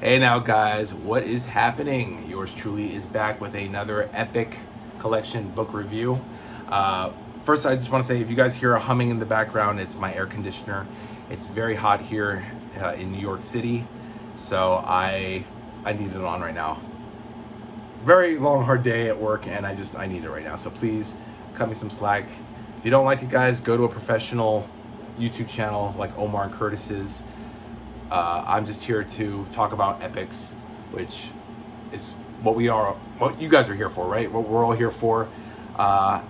Hey now guys, what is happening? Yours truly is back with another epic collection book review. First I just want to say, if you guys hear a humming in the background, it's my air conditioner. It's very hot here in New York City, so I need it on right now. Very long hard day at work and I need it right now, so please cut me some slack. If you don't like it guys, go to a professional YouTube channel like Omar and Curtis's. I'm just here to talk about epics, which is what you guys are here for, right? What we're all here for.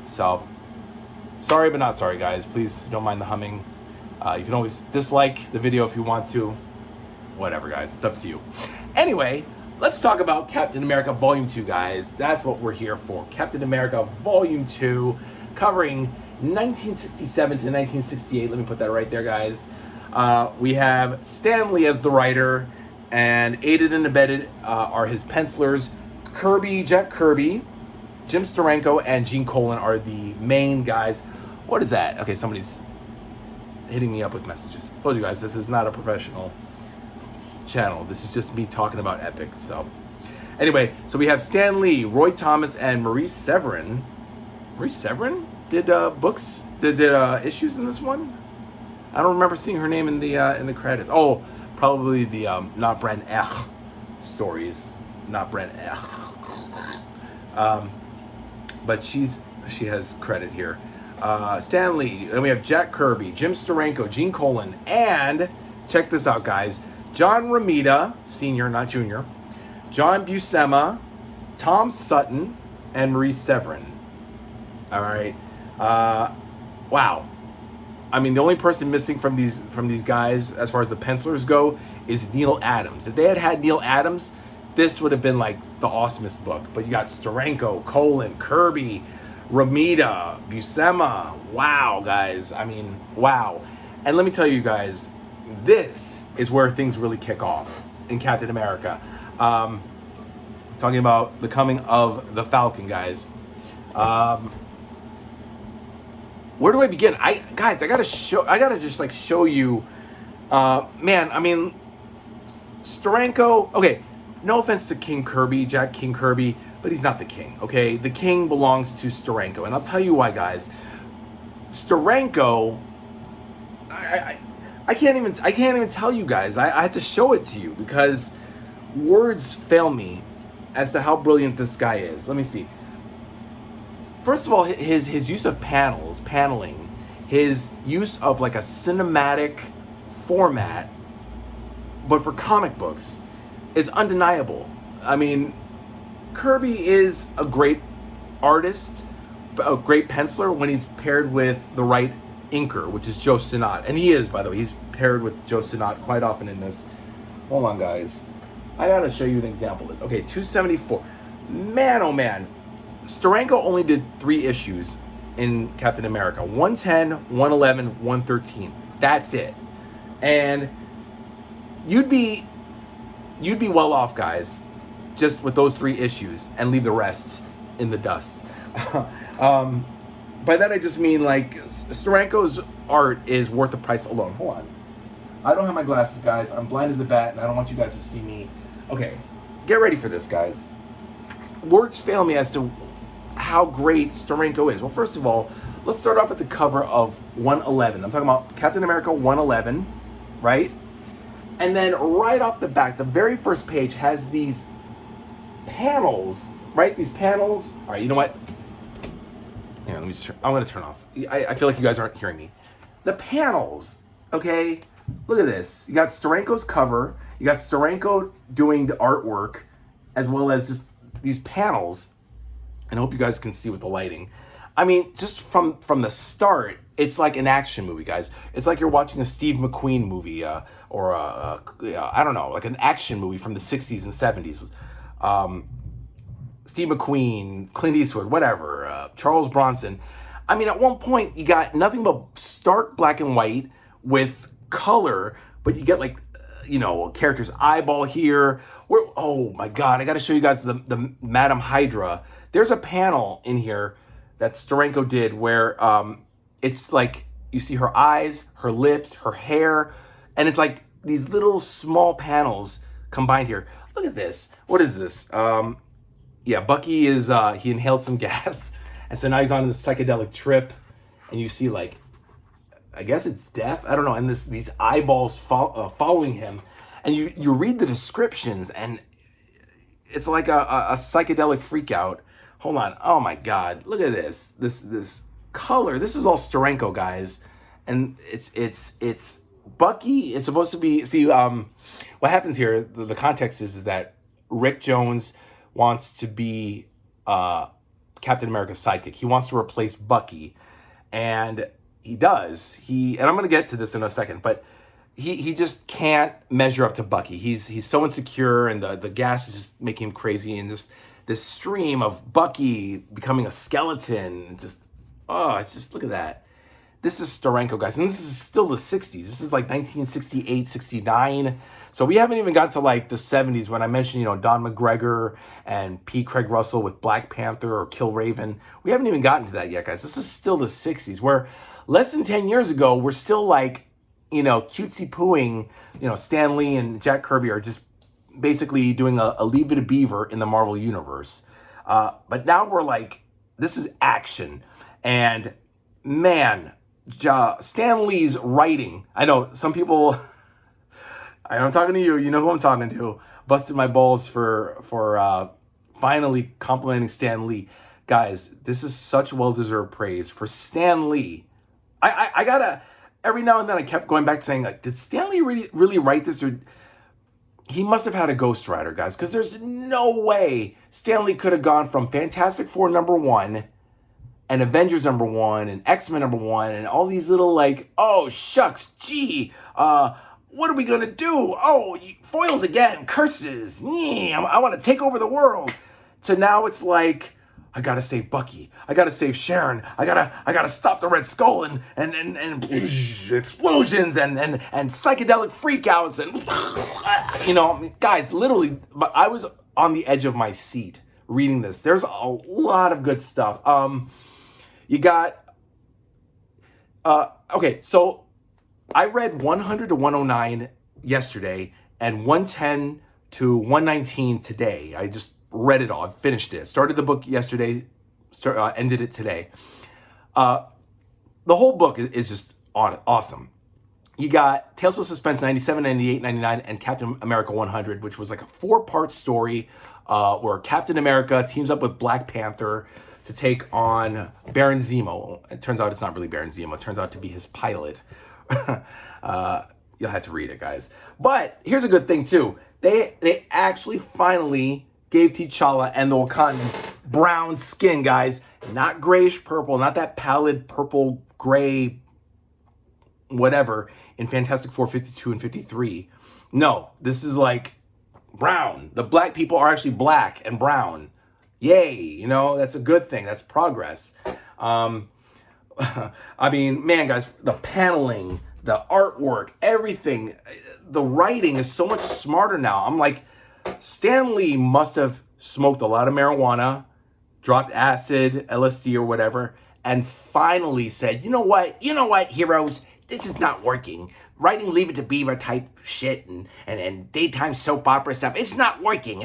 So sorry but not sorry guys. Please don't mind the humming. You can always dislike the video if you want to. Whatever guys, it's up to you. Anyway, let's talk about Captain America Volume 2 guys. That's what we're here for. Captain America Volume 2, covering 1967 to 1968. Let me put that right there guys. We have Stan Lee as the writer, and aided and abetted are his pencilers. Jack Kirby, Jim Steranko, and Gene Colan are the main guys. What is that? Okay, somebody's hitting me up with messages. I told you guys, this is not a professional channel. This is just me talking about epics. So anyway, so we have Stan Lee, Roy Thomas, and Marie Severin. Marie Severin did issues in this one. I don't remember seeing her name in the credits. Oh, probably the Not Brand Ech stories. Not Brand Ech. But she has credit here. Stan Lee, and we have Jack Kirby, Jim Steranko, Gene Colan, and check this out, guys. John Romita, Sr., not Jr., John Buscema, Tom Sutton, and Marie Severin. All right. Wow. I mean, the only person missing from these guys, as far as the pencilers go, is Neil Adams. If they had Neil Adams, this would have been like the awesomest book. But you got Steranko, Colan, Kirby, Romita, Buscema. Wow, guys. I mean, wow. And let me tell you guys, this is where things really kick off in Captain America. Talking about the coming of the Falcon, guys. Where do I begin? Guys, I gotta just like show you, man, I mean, Steranko, okay, no offense to King Kirby, Jack King Kirby, but he's not the king, okay? The king belongs to Steranko, and I'll tell you why, guys. Steranko, I can't even tell you guys. I had to show it to you because words fail me as to how brilliant this guy is. Let me see. First of all, his use of paneling, his use of like a cinematic format, but for comic books, is undeniable. I mean, Kirby is a great artist, a great penciler when he's paired with the right inker, which is Joe Sinnott. And he is, by the way, he's paired with Joe Sinnott quite often in this. Hold on, guys. I gotta show you an example of this. Okay, 274. Man, oh man. Steranko only did 3 issues in Captain America. 110, 111, 113. That's it. And you'd be well off, guys, just with those 3 issues and leave the rest in the dust. By that I just mean like Steranko's art is worth the price alone. Hold on. I don't have my glasses, guys. I'm blind as a bat and I don't want you guys to see me. Okay, get ready for this, guys. Words fail me as to how great Steranko is. Well, first of all, let's start off at the cover of 111. I'm talking about Captain America 111, right? And then right off the back, the very first page has these panels, right? These panels. All right, you know what? Hang on, I'm going to turn off. I feel like you guys aren't hearing me. The panels, okay? Look at this. You got Steranko's cover. You got Steranko doing the artwork, as well as just these panels. And I hope you guys can see with the lighting. I mean, just from the start, it's like an action movie, guys. It's like you're watching a Steve McQueen movie, or I don't know, like an action movie from the 60s and 70s. Steve McQueen, Clint Eastwood, whatever, Charles Bronson. I mean, at one point, you got nothing but stark black and white with color, but you get like, you know, a character's eyeball here. Oh my God, I got to show you guys the Madam Hydra. There's a panel in here that Steranko did where it's like you see her eyes, her lips, her hair, and it's like these little small panels combined here. Look at this. What is this? Yeah, Bucky is, he inhaled some gas. And so now he's on this psychedelic trip. And you see, like, I guess it's death. I don't know. And these eyeballs following him. And you read the descriptions, and it's like a psychedelic freak out. Hold on. Oh, my God. Look at this. This color. This is all Steranko, guys. And it's Bucky. It's supposed to be... See, what happens here, the context is that Rick Jones wants to be Captain America's sidekick. He wants to replace Bucky, and he does. And I'm going to get to this in a second, but he just can't measure up to Bucky. He's so insecure, and the gas is just making him crazy, and this stream of Bucky becoming a skeleton, it's just, look at that. This is Steranko, guys, and this is still the 60s. This is like 1968, 69. So we haven't even got to like the 70s when I mentioned, Don McGregor and P. Craig Russell with Black Panther or Kill Raven. We haven't even gotten to that yet, guys. This is still the 60s, where less than 10 years ago, we're still like, cutesy pooing, Stan Lee and Jack Kirby are just basically doing a Leave It a Beaver in the Marvel Universe. But now we're like, this is action. And man, Stan Lee's writing, I know some people, I'm talking to you, you know who I'm talking to, busted my balls for finally complimenting Stan Lee. Guys, this is such well-deserved praise for Stan Lee. I gotta, every now and then I kept going back to saying, like, did Stan Lee really write this? Or he must have had a ghostwriter, guys, because there's no way Stan Lee could have gone from Fantastic Four #1 and Avengers #1 and X-Men #1 and all these little, like, oh, shucks, gee, what are we going to do? Oh, foiled again, curses, I want to take over the world. To now it's like, I got to save Bucky. I got to save Sharon. I got to stop the Red Skull and explosions and psychedelic freakouts and, guys, literally, I was on the edge of my seat reading this. There's a lot of good stuff. You got, okay, so I read 100 to 109 yesterday and 110 to 119 today. I just read it all. I finished it. Started the book yesterday, ended it today. The whole book is just awesome. You got Tales of Suspense 97, 98, 99, and Captain America 100, which was like a 4-part story where Captain America teams up with Black Panther to take on Baron Zemo. It turns out it's not really Baron Zemo. It turns out to be his pilot. You'll have to read it, guys. But here's a good thing, too. They actually finally gave T'Challa and the Wakandans brown skin, guys. Not grayish purple, not that pallid purple, gray, whatever in Fantastic Four 52 and 53. No, this is like brown. The black people are actually black and brown. Yay, that's a good thing. That's progress. I mean, man, guys, the paneling, the artwork, everything, the writing is so much smarter now. I'm like, Stan Lee must have smoked a lot of marijuana, dropped acid, LSD or whatever, and finally said, you know what, heroes, this is not working. Writing Leave It to Beaver type shit and daytime soap opera stuff, it's not working.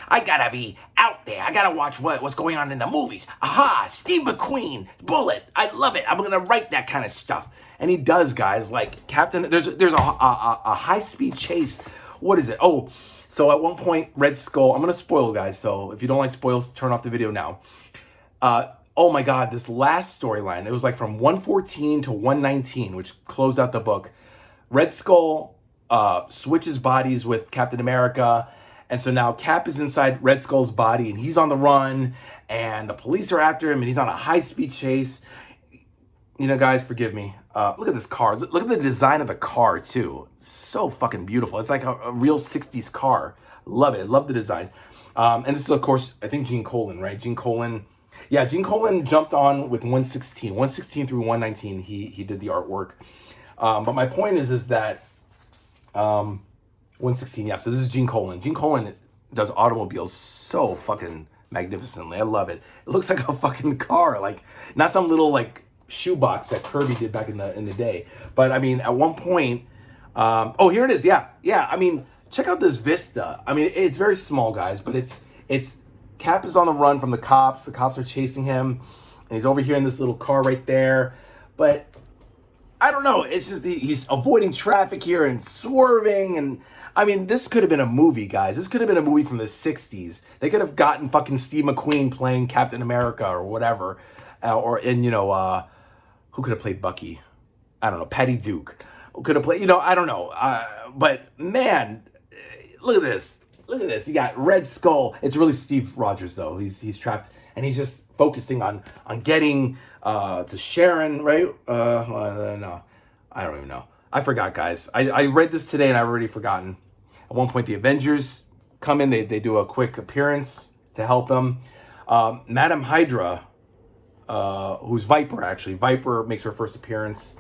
I gotta be out there. I gotta watch what's going on in the movies. Aha, Steve McQueen, Bullet. I love it. I'm gonna write that kind of stuff. And he does, guys. Like Captain, there's a high-speed chase. What is it? Oh, so at one point, Red Skull, I'm gonna spoil, guys, so if you don't like spoils, turn off the video now. Oh my God, this last storyline, it was like from 114 to 119, which closed out the book. Red Skull switches bodies with Captain America, and so now Cap is inside Red Skull's body, and he's on the run, and the police are after him, and he's on a high-speed chase. Guys, forgive me. Look at this car. Look at the design of the car, too. It's so fucking beautiful. It's like a real 60s car. Love it. I love the design. And this is, of course, I think Gene Colan, right? Gene Colan jumped on with 116. 116 through 119, he did the artwork. But my point is that 116, yeah, so this is Gene Colan. Gene Colan does automobiles so fucking magnificently. I love it. It looks like a fucking car, like not some little like shoebox that Kirby did back in the day. But I mean, at one point, oh, here it is. Yeah. I mean, check out this vista. I mean, it's very small, guys, but it's Cap is on the run from the cops. The cops are chasing him, and he's over here in this little car right there. But I don't know. It's just he's avoiding traffic here and swerving. And I mean, this could have been a movie, guys. This could have been a movie from the 60s. They could have gotten fucking Steve McQueen playing Captain America or whatever. Who could have played Bucky? I don't know. Patty Duke. Who could have played, I don't know. But man, look at this. Look at this. You got Red Skull. It's really Steve Rogers, though. He's trapped, and he's just focusing on getting to Sharon, right? No, I don't even know. I forgot, guys. I read this today, and I've already forgotten. At one point, the Avengers come in. They do a quick appearance to help him. Madam Hydra, who's Viper, actually. Viper makes her first appearance.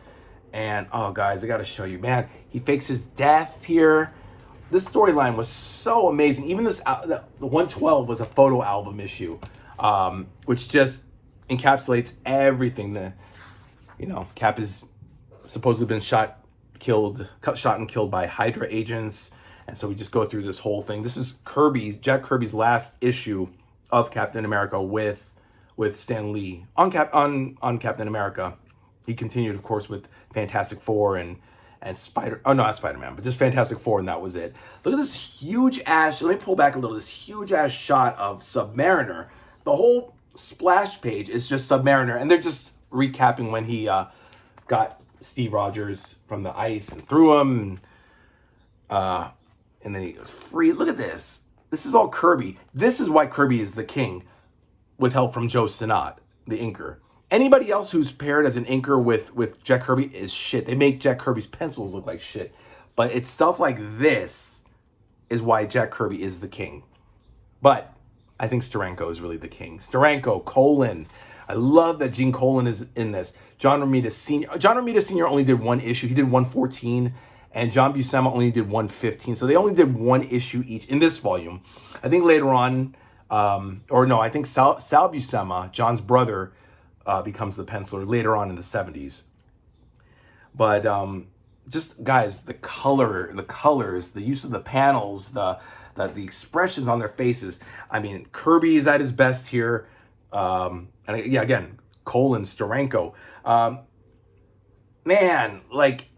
And, oh, guys, I got to show you. Man, he fakes his death here. This storyline was so amazing. Even this, the 112 was a photo album issue, which just encapsulates everything. Cap has supposedly been shot and killed by Hydra agents. And so we just go through this whole thing. This is Jack Kirby's last issue of Captain America with Stan Lee on Captain America. He continued, of course, with Fantastic Four and not Spider-Man, but just Fantastic Four, and that was it. Look at this huge ass, let me pull back a little, this huge ass shot of Submariner. The whole splash page is just Submariner, and they're just recapping when he got Steve Rogers from the ice and threw him, and then he goes free. Look at this. This is all Kirby. This is why Kirby is the king, with help from Joe Sinnott, the inker. Anybody else who's paired as an inker with Jack Kirby is shit. They make Jack Kirby's pencils look like shit. But it's stuff like this is why Jack Kirby is the king. But I think Steranko is really the king. Steranko, Colin. I love that Gene Colan is in this. John Romita Sr. John Romita Sr. only did one issue. He did 114. And John Buscema only did 115. So they only did one issue each in this volume. I think later on, I think Sal Buscema, John's brother, becomes the penciler later on in the 70s. But just, guys, the colors, the use of the panels, the expressions on their faces. I mean, Kirby is at his best here. Again, Colin, Steranko. Man, like,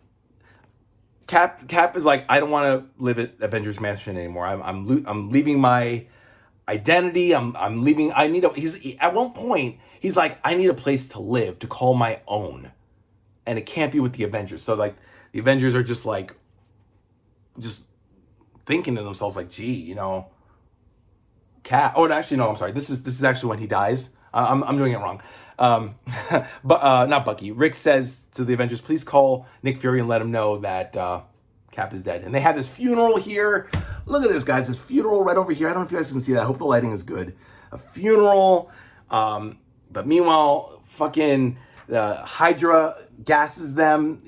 Cap is like, I don't want to live at Avengers Mansion anymore. I'm leaving my identity. I'm leaving. At one point, he's like, I need a place to live, to call my own. And it can't be with the Avengers. So, like, the Avengers are just thinking to themselves, like, gee, Cap. Oh, actually, no, I'm sorry. This is actually when he dies. I'm doing it wrong. But not Bucky. Rick says to the Avengers, please call Nick Fury and let him know that Cap is dead. And they have this funeral here. Look at this, guys. This funeral right over here. I don't know if you guys can see that. I hope the lighting is good. A funeral. But meanwhile, fucking Hydra gasses them.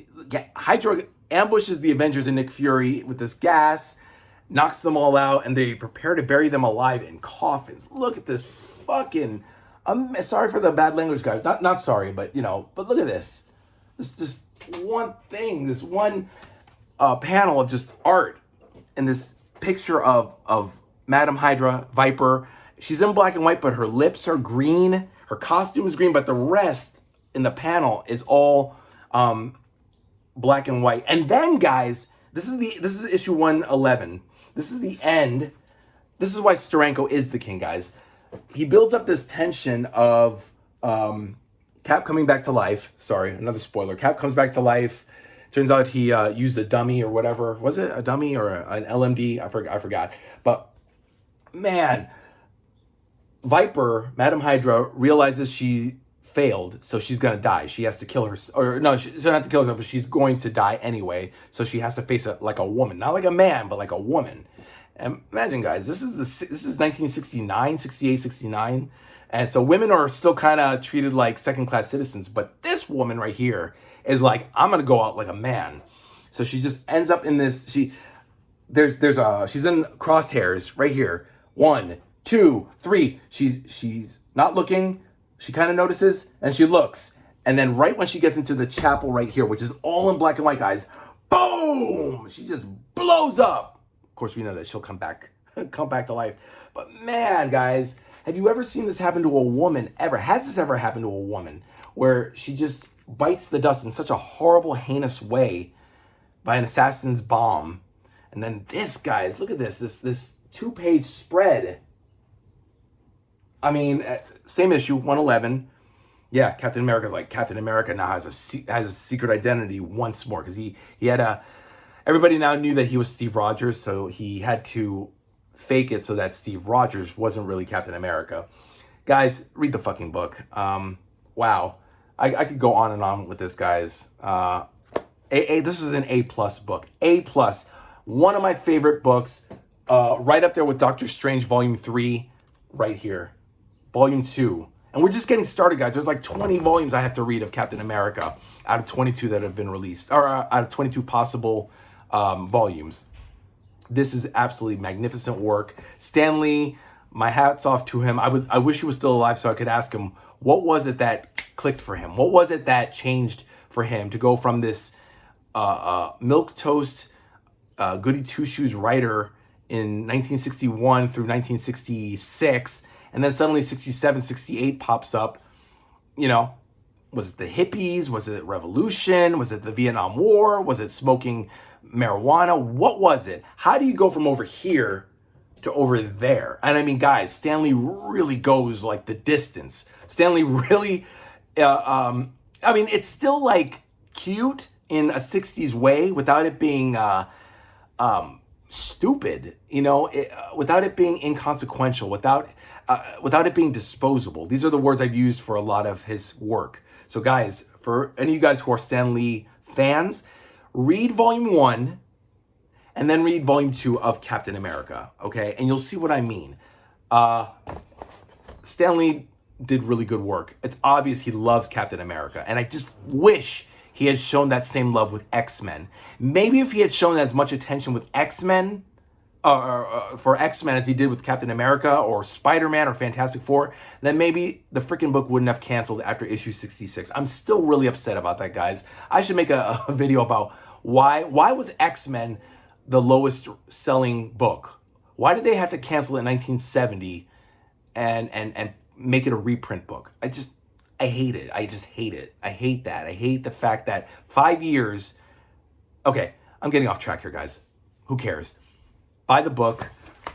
Hydra ambushes the Avengers and Nick Fury with this gas, knocks them all out, and they prepare to bury them alive in coffins. Look at this fucking... I'm sorry for the bad language, guys. Not sorry, but, but look at this. This just one thing, this one panel of just art, and this picture of Madam Hydra, Viper. She's in black and white, but her lips are green. Her costume is green, but the rest in the panel is all black and white. And then, guys, this is issue 111. This is the end. This is why Steranko is the king, guys. He builds up this tension of Cap coming back to life. Sorry, another spoiler. Cap comes back to life. Turns out he used a dummy or whatever. Was it a dummy or an LMD? I forgot. But, man, Viper, Madam Hydra, realizes she failed, so she's going to die. She has to kill her. Or, no, she doesn't have to kill herself, but she's going to die anyway. So she has to face it like a woman. Not like a man, but like a woman. And imagine, guys, this is 1969, 68, 69. And so women are still kind of treated like second-class citizens. But this woman right here is like, I'm going to go out like a man. So she just ends up in this. She's in crosshairs right here. 1, 2, 3. She's not looking. She kind of notices and she looks. And then right when she gets into the chapel right here, which is all in black and white, guys, boom! She just blows up. course, we know that she'll come back, come back to life. But man, guys, have you ever seen this happen to a woman ever? Has this ever happened to a woman where she just bites the dust in such a horrible, heinous way by an assassin's bomb? And then this, guys, look at this 2-page spread. I mean, same issue, 111. Yeah, Captain America's like, Captain America now has a secret identity once more, because he had a, everybody now knew that he was Steve Rogers, so he had to fake it so that Steve Rogers wasn't really Captain America. Guys, read the fucking book. Wow, I could go on and on with this, guys. This is an A+ book. A+, one of my favorite books, right up there with Doctor Strange Volume 3, right here, Volume 2. And we're just getting started, guys. There's like 20 volumes I have to read of Captain America out of 22 that have been released, or out of 22 possible volumes. This is absolutely magnificent work. Stan Lee, my hat's off to him. I wish he was still alive so I could ask him, what was it that clicked for him? What was it that changed for him to go from this milquetoast, goody two-shoes writer in 1961 through 1966, and then suddenly 67, 68 pops up? You know, was it the hippies? Was it revolution? Was it the Vietnam War? Was it smoking marijuana? What was it? How do you go from over here to over there? And I mean, guys, Stan Lee really goes like the distance. Stan Lee really, I mean, it's still like cute in a 60s way without it being stupid, you know, without it being inconsequential, without it being disposable. These are the words I've used for a lot of his work. So guys, for any of you guys who are Stan Lee fans, read Volume 1 and then read Volume 2 of Captain America, okay? And you'll see what I mean. Stan Lee did really good work. It's obvious he loves Captain America, and I just wish he had shown that same love with X-Men. Maybe if he had shown as much attention with X-Men, for X-Men as he did with Captain America or Spider-Man or Fantastic Four, then maybe the freaking book wouldn't have canceled after issue 66. I'm still really upset about that, guys. I should make a video about why was X-Men the lowest selling book? Why did they have to cancel it in 1970 and make it a reprint book? I hate it. I just hate it. I hate that. I hate the fact that 5 years... Okay, I'm getting off track here, guys. Who cares? Buy the book.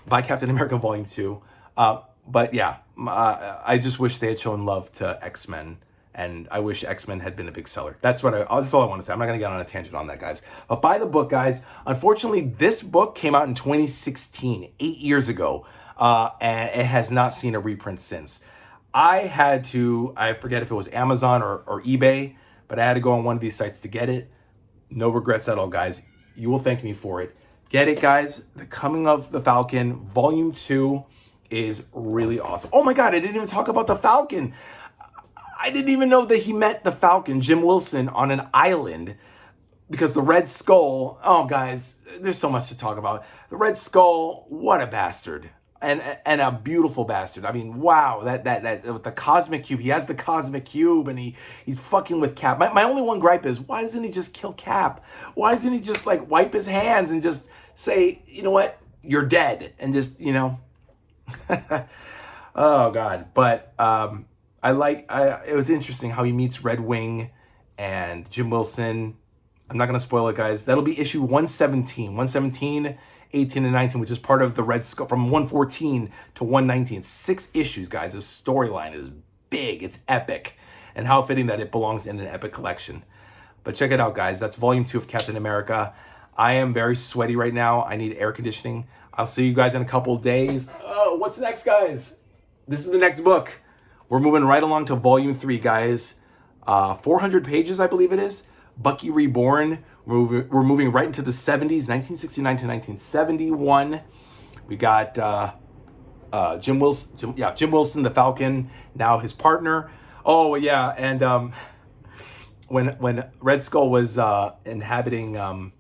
Buy Captain America Volume 2. But yeah, I just wish they had shown love to X-Men, and I wish X-Men had been a big seller. That's all I want to say. I'm not going to get on a tangent on that, guys. But buy the book, guys. Unfortunately, this book came out in 2016, 8 years ago, and it has not seen a reprint since. I forget if it was Amazon or eBay, but I had to go on one of these sites to get it. No regrets at all, guys. You will thank me for it. Get it, guys. The Coming of the Falcon, Volume 2 is really awesome. Oh my God, I didn't even talk about the Falcon. I didn't even know that he met the Falcon, Jim Wilson, on an island, because the Red Skull, oh guys, there's so much to talk about. The Red Skull, what a bastard. And a beautiful bastard. I mean, wow, that with the Cosmic Cube, he has the Cosmic Cube, and he's fucking with Cap. My only one gripe is, why doesn't he just kill Cap? Why doesn't he just like wipe his hands and just say, you know what, you're dead, and just, you know. Oh God. But it was interesting how he meets Red Wing and Jim Wilson. I'm not gonna spoil it, guys. That'll be issue 117, 18 and 19, which is part of the Red Skull, from 114 to 119. 6 issues, guys. This storyline is big, it's epic, and how fitting that it belongs in an epic collection. But check it out, guys. That's Volume 2 of Captain America. I am very sweaty right now. I need air conditioning. I'll see you guys in a couple days. Oh, what's next, guys? This is the next book. We're moving right along to Volume 3, guys. 400 pages, I believe it is. Bucky Reborn. We're moving right into the 70s, 1969 to 1971. We got Jim Wilson, the Falcon, now his partner. Oh yeah, and when Red Skull was inhabiting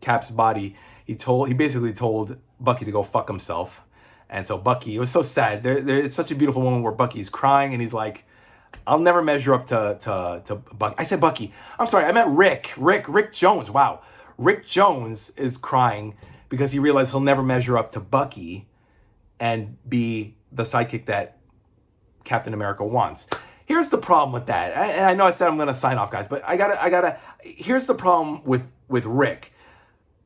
Cap's body, he basically told Bucky to go fuck himself. And so Bucky, it was so sad. It's such a beautiful moment where Bucky's crying and he's like, I'll never measure up to Bucky. I said Bucky. I'm sorry, I meant Rick Jones. Wow. Rick Jones is crying because he realized he'll never measure up to Bucky and be the sidekick that Captain America wants. Here's the problem with that. And I know I said I'm going to sign off, guys, but I gotta, here's the problem with Rick.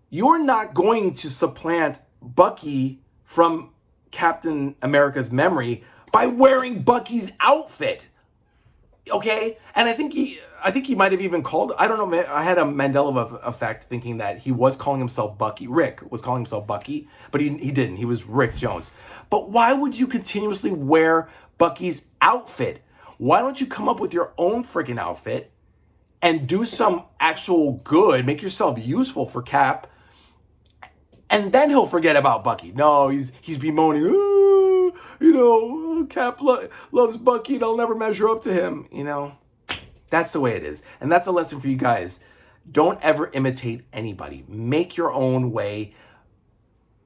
You're not going to supplant Bucky from Captain America's memory by wearing Bucky's outfit. Okay? And I think he might have even called, I don't know, I had a Mandela effect thinking that he was calling himself Bucky. Rick was calling himself Bucky, but he didn't. He was Rick Jones. But why would you continuously wear Bucky's outfit? Why don't you come up with your own freaking outfit and do some actual good, make yourself useful for Cap, and then he'll forget about Bucky. No, he's bemoaning, you know, Cap loves Bucky and I'll never measure up to him. You know, that's the way it is. And that's a lesson for you guys. Don't ever imitate anybody. Make your own way,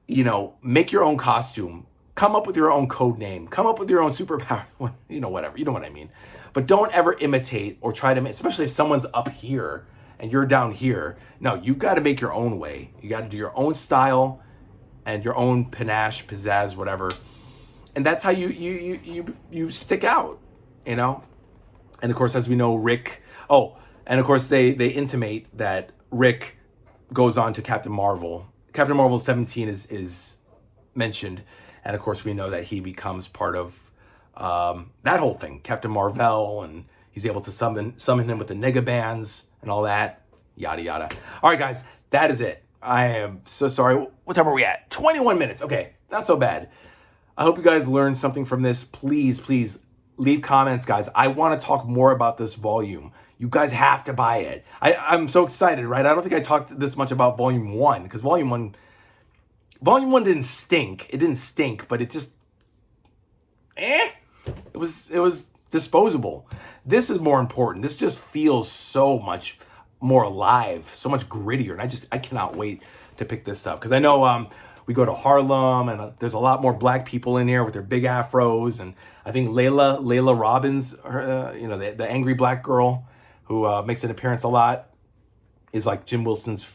you know, make your own costume. Come up with your own code name. Come up with your own superpower. You know, whatever. You know what I mean. But don't ever imitate or try to, especially if someone's up here and you're down here. No, you've got to make your own way. You got to do your own style and your own panache, pizzazz, whatever. And that's how you stick out, you know? And of course, as we know, Rick, oh, and of course they intimate that Rick goes on to Captain Marvel. Captain Marvel 17 is mentioned. And of course, we know that he becomes part of that whole thing, Captain Marvel, and he's able to summon him with the Negabands and all that, yada, yada. All right, guys, that is it. I am so sorry. What time are we at? 21 minutes. Okay, not so bad. I hope you guys learned something from this. Please, please leave comments, guys. I want to talk more about this volume. You guys have to buy it. I'm so excited, right? I don't think I talked this much about Volume 1, because Volume 1 didn't stink. It didn't stink, but it just, it was disposable. This is more important. This just feels so much more alive, so much grittier. And I cannot wait to pick this up. Because I know we go to Harlem and there's a lot more black people in here with their big afros. And I think Layla Robbins, you know, the angry black girl who makes an appearance a lot, is like Jim Wilson's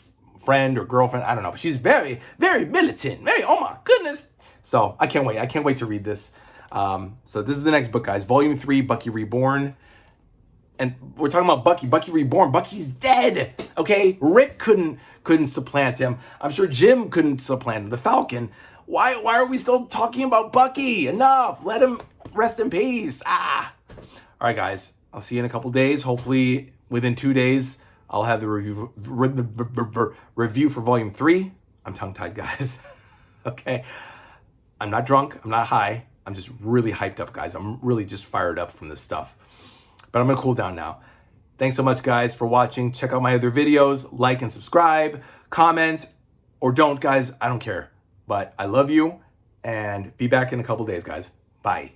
friend or girlfriend. I don't know. But she's very, very militant. Very, oh my goodness. So I can't wait. I can't wait to read this. So this is the next book, guys. Volume 3, Bucky Reborn. And we're talking about Bucky Reborn. Bucky's dead, okay? Rick couldn't supplant him. I'm sure Jim couldn't supplant him. The Falcon. Why are we still talking about Bucky? Enough. Let him rest in peace. All right, guys. I'll see you in a couple days. Hopefully within 2 days, I'll have the review for Volume 3. I'm tongue-tied, guys. Okay? I'm not drunk. I'm not high. I'm just really hyped up, guys. I'm really just fired up from this stuff. But I'm going to cool down now. Thanks so much, guys, for watching. Check out my other videos. Like and subscribe. Comment. Or don't, guys. I don't care. But I love you. And be back in a couple days, guys. Bye.